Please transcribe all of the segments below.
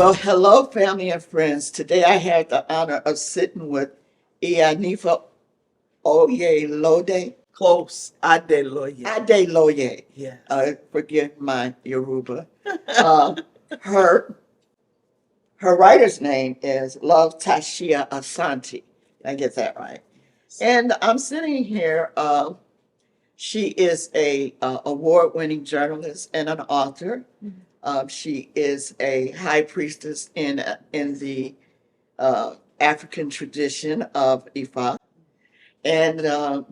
Well, hello, family and friends. Today I had the honor of sitting with Iyanifa Oyelode. Close. Adeloye. Adeloye. Yes. Forgive my Yoruba. Uh, her her writer's name is Love Tashia Asanti. Did I get that right? And I'm sitting here. She is a award-winning journalist and an author. She is a high priestess in the African tradition of Ifa, and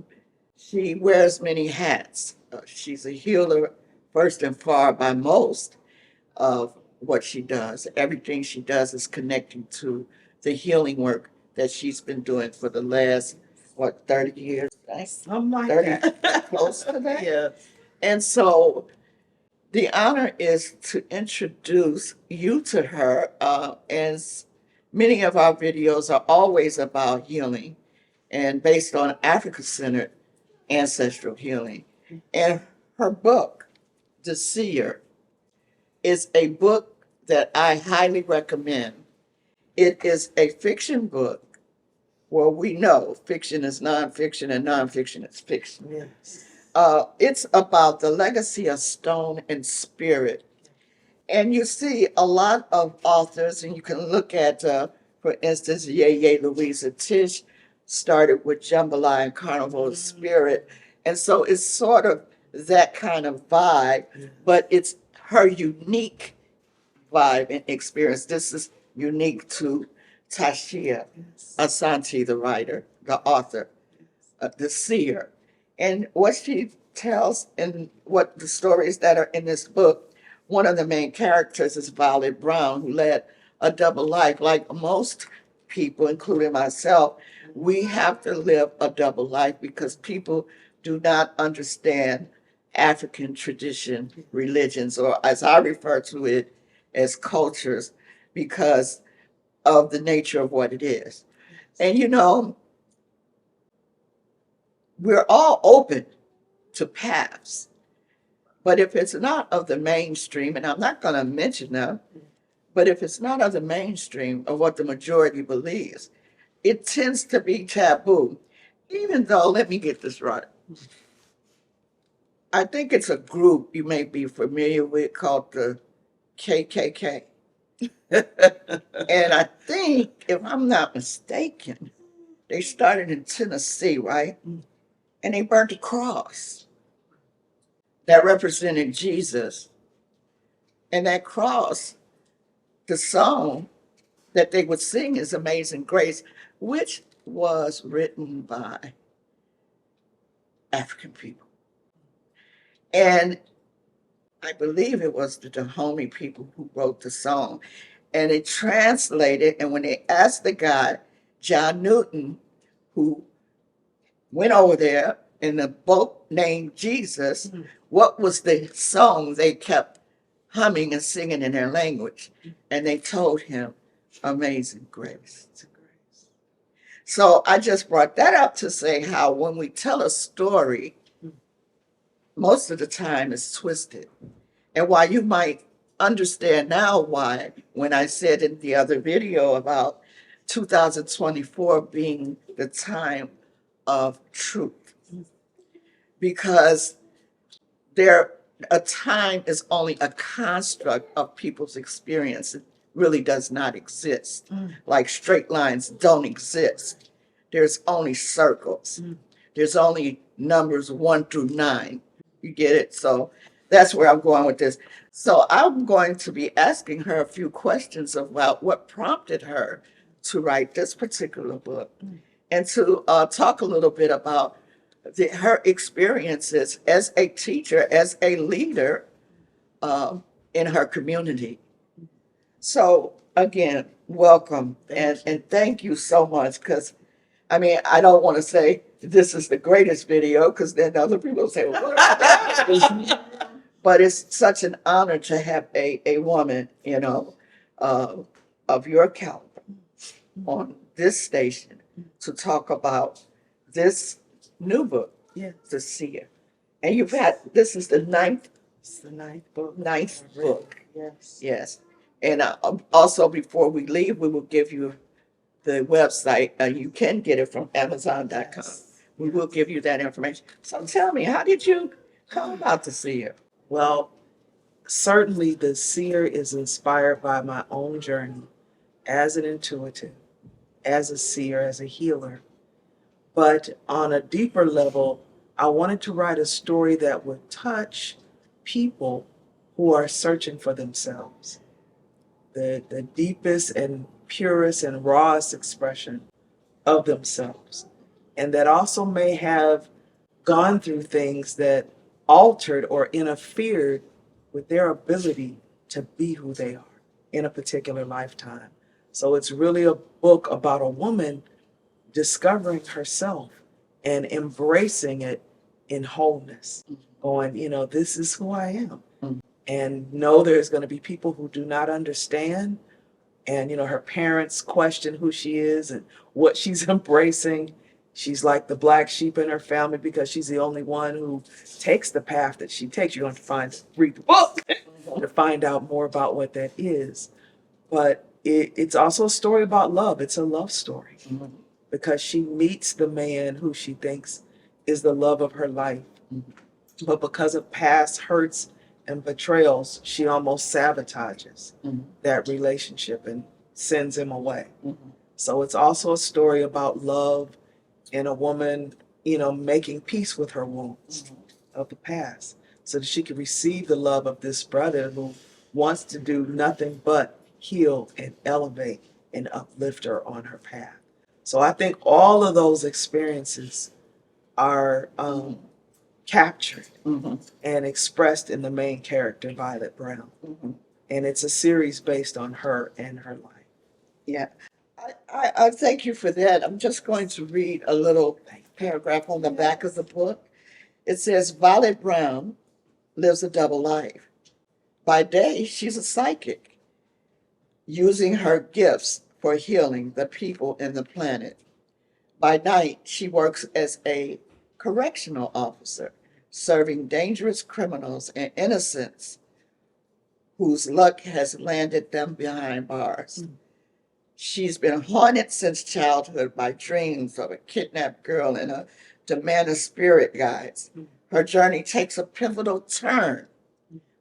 she wears many hats. She's a healer first and far by most of what she does. Everything she does is connecting to the healing work that she's been doing for the last, what, 30 years? Right? Something like 30, that. close to that. Yeah. And so the honor is to introduce you to her, as many of our videos are always about healing and based on Africa-centered ancestral healing. And her book, The Seer, is a book that I highly recommend. It is a fiction book. Well, we know fiction is nonfiction and nonfiction is fiction. Yes. It's about the legacy of stone and spirit. And you see a lot of authors, and you can look at, for instance, Yeye Louisa Tish started with Jambalaya and Carnival of Spirit. And so it's sort of that kind of vibe, but it's her unique vibe and experience. This is unique to Tashia Asanti, the writer, the author, the seer. And what she tells and what the stories that are in this book, one of the main characters is Violet Brown, who led a double life. Like most people, including myself, we have to live a double life because people do not understand African tradition, religions, or as I refer to it, as cultures, because of the nature of what it is. And you know, we're all open to paths. But if it's not of the mainstream, and I'm not going to mention them, but if it's not of the mainstream of what the majority believes, it tends to be taboo. Even though, let me get this right, I think it's a group you may be familiar with called the KKK. And I think, if I'm not mistaken, they started in Tennessee, right? And they burnt a cross that represented Jesus. And that cross, the song that they would sing is Amazing Grace, which was written by African people. And I believe it was the Dahomey people who wrote the song. And it translated, and when they asked the guy, John Newton, who went over there in the boat named Jesus, what was the song they kept humming and singing in their language? And they told him, Amazing Grace. So I just brought that up to say how when we tell a story, most of the time it's twisted. And while you might understand now why, when I said in the other video about 2024 being the time of truth, because a time is only a construct of people's experience. It really does not exist. Like straight lines don't exist. There's only circles. There's only numbers 1 through 9. You get it? So that's where I'm going with this. So I'm going to be asking her a few questions about what prompted her to write this particular book, and to talk a little bit about her experiences as a teacher, as a leader in her community. So again, welcome, and thank you so much, because I mean, I don't want to say this is the greatest video, because then other people say, well, what about that? But it's such an honor to have a woman, you know, of your caliber on this station to talk about this new book, The Seer. And you've had, this is the ninth It's the ninth book. book. Yes. Yes. And also, before we leave, we will give you the website. You can get it from Amazon.com. Yes. We will give you that information. So tell me, how did you come about the seer? Well, certainly the seer is inspired by my own journey as an intuitive, as a seer, as a healer. But on a deeper level, I wanted to write a story that would touch people who are searching for themselves. The deepest and purest and rawest expression of themselves. And that also may have gone through things that altered or interfered with their ability to be who they are in a particular lifetime. So it's really a book about a woman discovering herself and embracing it in wholeness, going, this is who I am. Mhm. And know there's going to be people who do not understand. And, her parents question who she is and what she's embracing. She's like the black sheep in her family because she's the only one who takes the path that she takes. You're going to read the book to find out more about what that is. But it's also a story about love. It's a love story Mhm. because she meets the man who she thinks is the love of her life. Mhm. But because of past hurts and betrayals, she almost sabotages Mhm. that relationship and sends him away. Mhm. So it's also a story about love and a woman, making peace with her wounds of the past so that she can receive the love of this brother who wants to do nothing but heal and elevate and uplift her on her path. So I think all of those experiences are captured Mhm. and expressed in the main character, Violet Brown. Mhm. And it's a series based on her and her life. Yeah, I thank you for that. I'm just going to read a little paragraph on the back of the book. It says, Violet Brown lives a double life. By day, she's a psychic, using her gifts for healing the people and the planet. By night, she works as a correctional officer, serving dangerous criminals and innocents whose luck has landed them behind bars. She's been haunted since childhood by dreams of a kidnapped girl and a demand of spirit guides. Her journey takes a pivotal turn,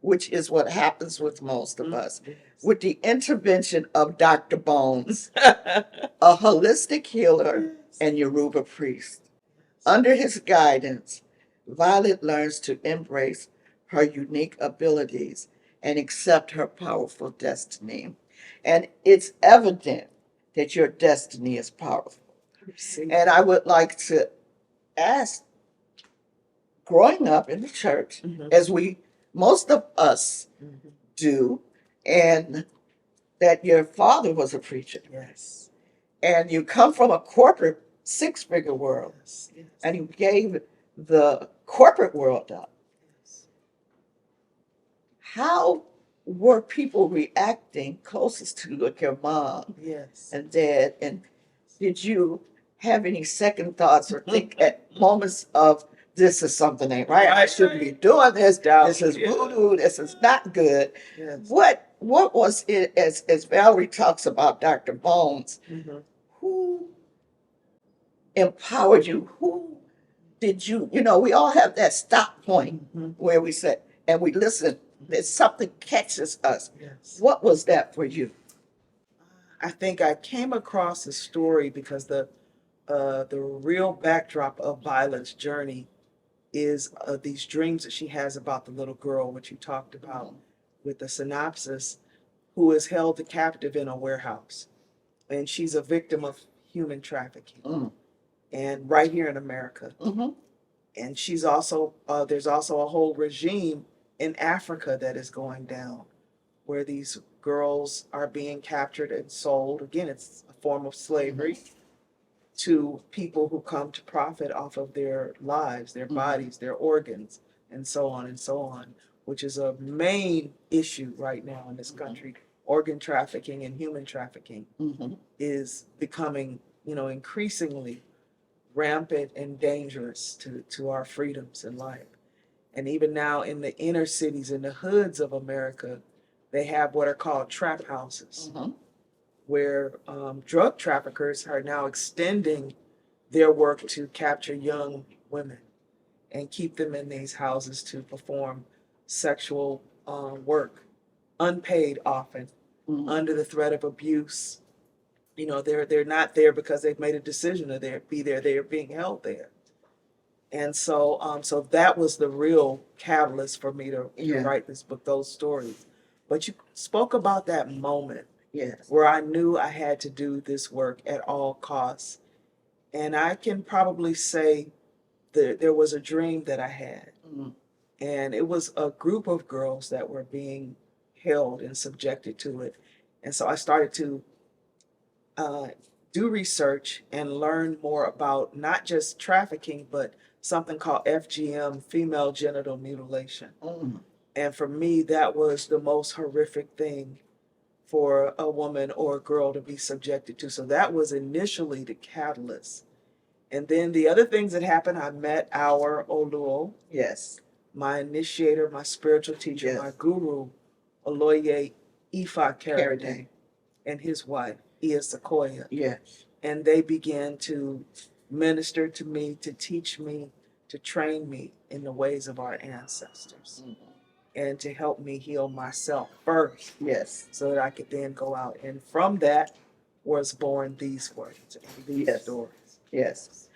which is what happens with most of us, with the intervention of Dr. Bones, a holistic healer and Yoruba priest. Under his guidance, Violet learns to embrace her unique abilities and accept her powerful destiny. And it's evident that your destiny is powerful. And I would like to ask, growing up in the church, as most of us do, and that your father was a preacher. Yes. And you come from a corporate six-figure world, Yes. Yes. and you gave the corporate world up. Yes. How were people reacting closest to you, like your mom Yes. and dad? And did you have any second thoughts or think at moments of, this is something ain't right? I shouldn't be doing this. This is voodoo. This is not good. Yes. What was it, as Valerie talks about Dr. Bones, who empowered you? Who did you, we all have that stop point where we said, and we listen, that something catches us. Yes. What was that for you? I think I came across a story because the real backdrop of Violet's journey is these dreams that she has about the little girl, which you talked about with the synopsis, who is held captive in a warehouse. And she's a victim of human trafficking. And right here in America. And she's also, there's also a whole regime in Africa that is going down where these girls are being captured and sold. Again, it's a form of slavery to people who come to profit off of their lives, their bodies, their organs, and so on, which is a main issue right now in this country. Organ trafficking and human trafficking is becoming, increasingly rampant and dangerous to our freedoms in life. And even now in the inner cities, in the hoods of America, they have what are called trap houses, Mm-hmm. where drug traffickers are now extending their work to capture young women and keep them in these houses to perform sexual work, unpaid often, Mm-hmm. under the threat of abuse. You know, they're not there because they've made a decision to be there. They are being held there. And so that was the real catalyst for me to Yeah. write this book, those stories. But you spoke about that moment Yes. where I knew I had to do this work at all costs. And I can probably say that there was a dream that I had. Mm-hmm. And it was a group of girls that were being held and subjected to it. And so I started to uh, do research and learn more about not just trafficking, but something called FGM, female genital mutilation. Mm-hmm. And for me, that was the most horrific thing for a woman or a girl to be subjected to. So that was initially the catalyst. And then the other things that happened, I met our Oluo, Yes. my initiator, my spiritual teacher, Yes. my guru, Aloye Ifalade, Carradine. and his wife, Sequoia. Yes. And they began to minister to me, to teach me, to train me in the ways of our ancestors, Mm-hmm. and to help me heal myself first, Yes. so that I could then go out. And from that was born these words and these Yes. stories. Yes.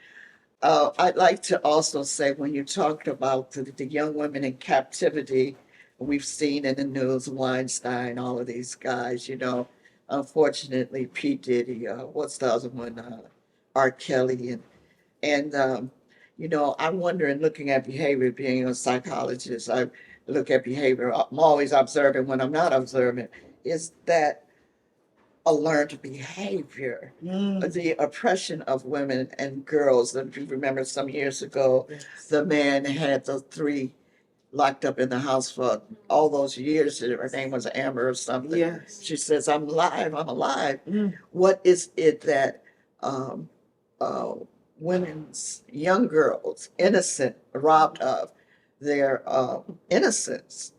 I'd like to also say, when you talked about the young women in captivity, we've seen in the news Weinstein, all of these guys, unfortunately, P. Diddy, what's the other one? R. Kelly. And I'm wondering, looking at behavior, being a psychologist, I look at behavior. I'm always observing when I'm not observing. Is that a learned behavior? The oppression of women and girls. If you remember some years ago, Yes. the man had the three locked up in the house for all those years. Her name was Amber or something. Yes. She says, I'm alive, I'm alive. Mm. What is it that um, uh, women's, young girls, innocent, robbed of their innocence,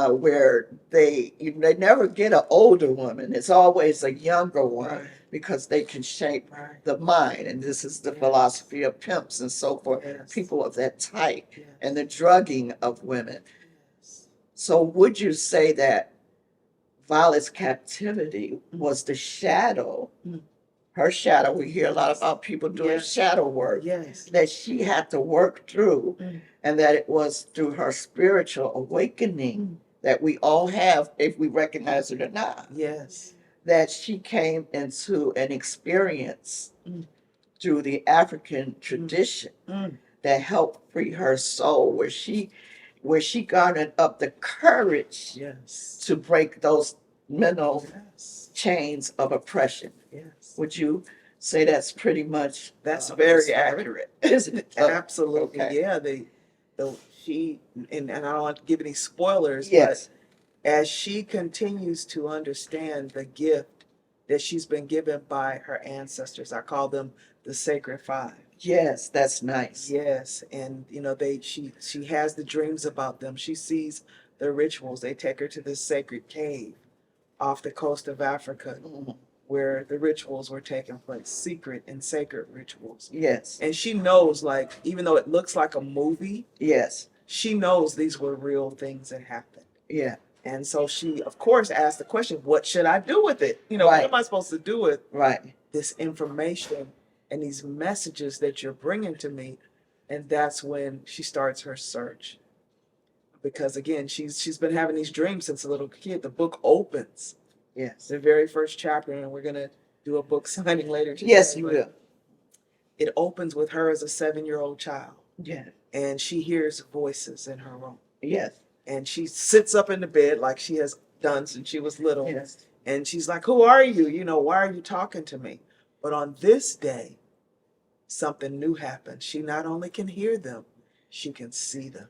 where they never get an older woman. It's always a younger one, Right. because they can shape Right. the mind. And this is the Yes. philosophy of pimps and so forth, Yes. people of that type, Yes. and the drugging of women. Yes. So would you say that Violet's captivity was the shadow, Mm. her shadow? We hear a lot about people doing Yes. shadow work, Yes. that she had to work through, Mm. and that it was through her spiritual awakening Mm. that we all have, if we recognize it or not, Yes. that she came into an experience Mm. through the African tradition Mm. that helped free her soul, where she garnered up the courage Yes. to break those mental Yes. chains of oppression. Yes. Would you say that's pretty much That's the very story? accurate. Isn't it? Absolutely. Okay. Yeah. She, and I don't want to give any spoilers, Yes. but as she continues to understand the gift that she's been given by her ancestors, I call them the Sacred Five. Yes, that's nice. Yes, and she has the dreams about them. She sees the rituals. They take her to this sacred cave off the coast of Africa, Mhm. where the rituals were taking place, secret and sacred rituals. Yes. And she knows, like, even though it looks like a movie, Yes. she knows these were real things that happened. Yeah. And so she, of course, asked the question, what should I do with it? What Right. am I supposed to do with Right. this information and these messages that you're bringing to me? And that's when she starts her search. Because again, she's been having these dreams since a little kid. The book opens, Yes. the very first chapter, and we're going to do a book signing later today. Yes, you but will. It opens with her as a 7-year-old child, Yeah. and she hears voices in her room. Yes. And she sits up in the bed like she has done since she was little. Yes. And she's like, who are you? Why are you talking to me? But on this day, something new happens. She not only can hear them, she can see them.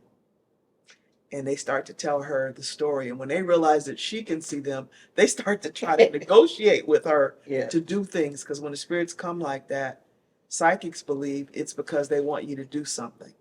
And they start to tell her the story. And when they realize that she can see them, they start to try to negotiate with her Yeah. to do things. Because when the spirits come like that, psychics believe it's because they want you to do something.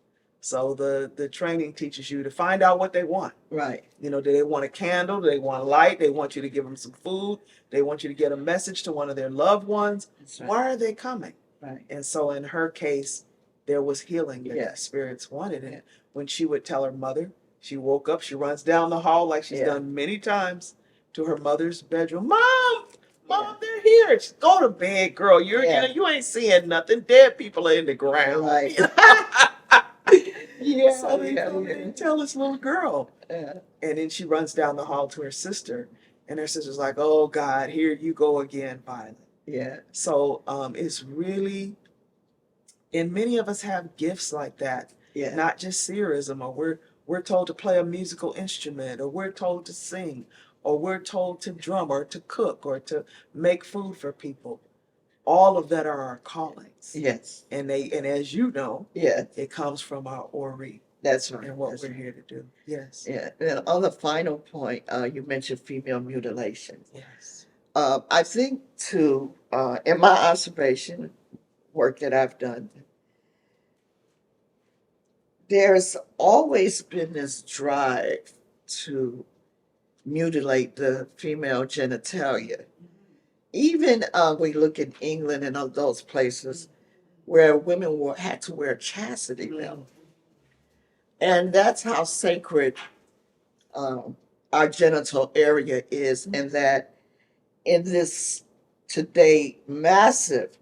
So the training teaches you to find out what they want. Right. You know, do they want a candle? Do they want light? They want you to give them some food. They want you to get a message to one of their loved ones. That's right. Why are they coming? Right. And so in her case, there was healing that Yeah. the spirits wanted. And Yeah. when she would tell her mother, she woke up, she runs down the hall like she's Yeah. done many times to her mother's bedroom. Mom, they're here. Just go to bed, girl. Yeah. You ain't seeing nothing. Dead people are in the ground. Right. Yeah. Yeah. So they Yeah. come and tell this little girl. Yeah. And then she runs down the hall to her sister. And her sister's like, oh God, here you go again, Violet. Yeah. So it's really, and many of us have gifts like that. Yeah. Not just seerism, or we're told to play a musical instrument, or we're told to sing, or we're told to drum, or to cook, or to make food for people. All of that are our callings. Yes. And as you know, Yeah. it comes from our Ori That's right. and what That's we're right. here to do. Yes. Yeah. And on the final point, you mentioned female mutilation. Yes. I think too, in my observation, work that I've done, there's always been this drive to mutilate the female genitalia. Even we look in England and all those places where women had to wear chastity belt. And that's how sacred our genital area is, and that in this today massive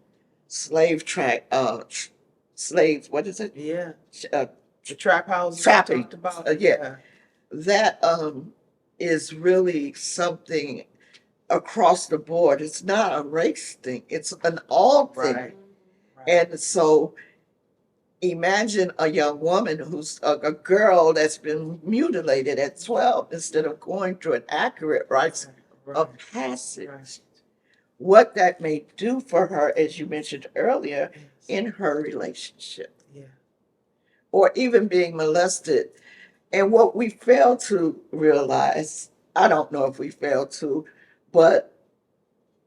what is it? Yeah. Uh, The trap houses Trapping. we talked about. Yeah. That is really something across the board. It's not a race thing, it's an all thing. Right. And so imagine a young woman who's a girl that's been mutilated at 12 instead of going through an accurate rites of passage. Right. What that may do for her, as you mentioned earlier, in her relationship, Yeah. or even being molested. And what we fail to realize, I don't know if we fail to, but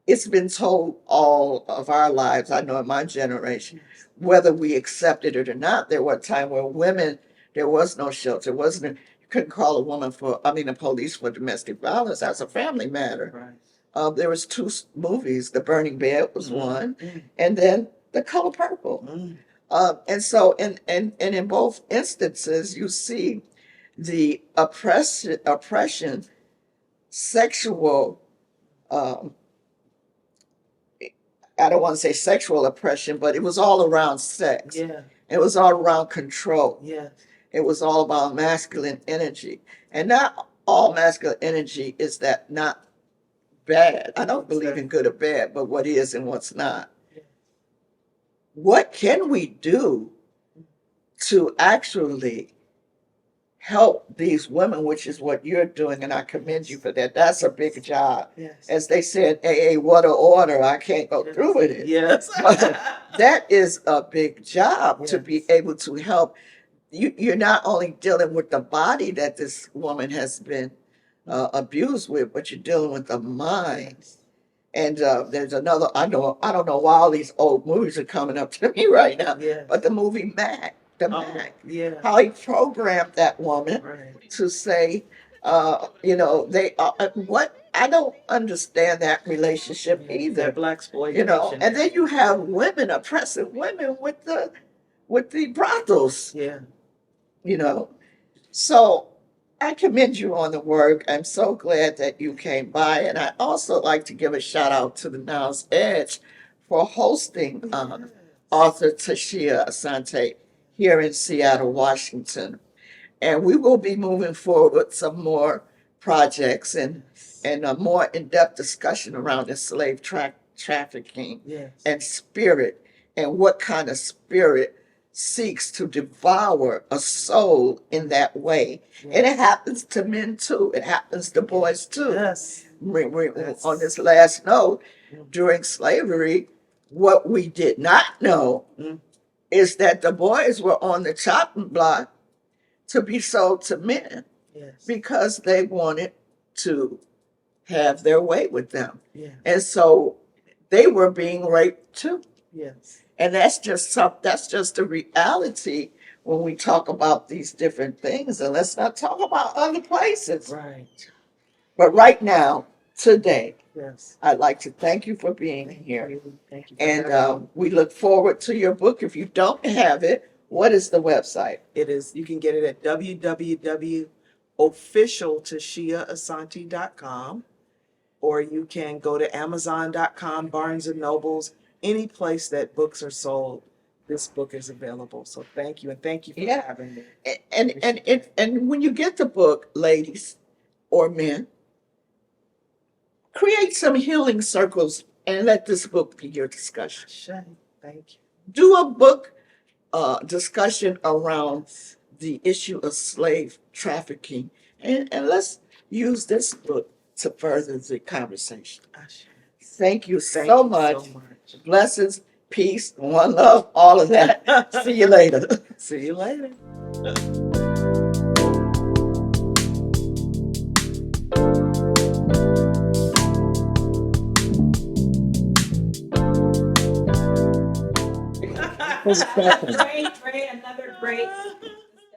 it's been told all of our lives, I know in my generation, whether we accepted it or not. There were a time where women, there was no shelter. You couldn't call the police for domestic violence. That's a family matter. Right. There was two movies. The Burning Bed was one, Mm. and then The Color Purple. Mm. And so, in both instances, you see the oppression, sexual. I don't want to say sexual oppression, but it was all around sex. Yeah. It was all around control. Yes. It was all about masculine energy, and not all masculine energy is that not bad. I don't believe in good or bad, but what is and what's not. What can we do to actually help these women, which is what you're doing, and I commend you for that. That's a big job. Yes. As they said, AA, what an order. I can't go through with it. Yes. That is a big job to be Yes. able to help. You're not only dealing with the body that this woman has been abused with, but you're dealing with the mind. And there's another, I don't know why all these old movies are coming up to me right now, Yes. but the movie Mac, Yeah. how he programmed that woman Right. to say, they what I don't understand that relationship either. That black exploitation. And then you have women oppressing women with the brothels. Yeah. So I commend you on the work. I'm so glad that you came by, and I also like to give a shout out to the Now's Edge for hosting author Tashia Asante here in Seattle, Washington. And we will be moving forward with some more projects and a more in-depth discussion around the slave trafficking Yes. and spirit, and what kind of spirit seeks to devour a soul in that way. And it happens to men too. It happens to boys too. Yes. On this last note, during slavery, what we did not know is that the boys were on the chopping block to be sold to men. Yes. Because they wanted to have their way with them. Yeah. And so they were being raped too. Yes. And that's just the reality when we talk about these different things, and let's not talk about other places. Right. But right now, today, Yes. I'd like to thank you for being Thank here. you. Thank you. For And having me. we look forward to your book. If you don't have it, what is the website? It is, you can get it at www.officialtashiaasanti.com, or you can go to amazon.com, Barnes and Nobles, any place that books are sold. This book is available. So thank you. And thank you for Yeah. having me. And when you get the book, ladies or men, create some healing circles and let this book be your discussion. Shane, thank you. Do a book discussion around the issue of slave trafficking, and let's use this book to further the conversation. Ashe. Thank you Thank so you much. so much. Blessings, peace, one love, all of that. See you later. See you later. Who's second? Great, another great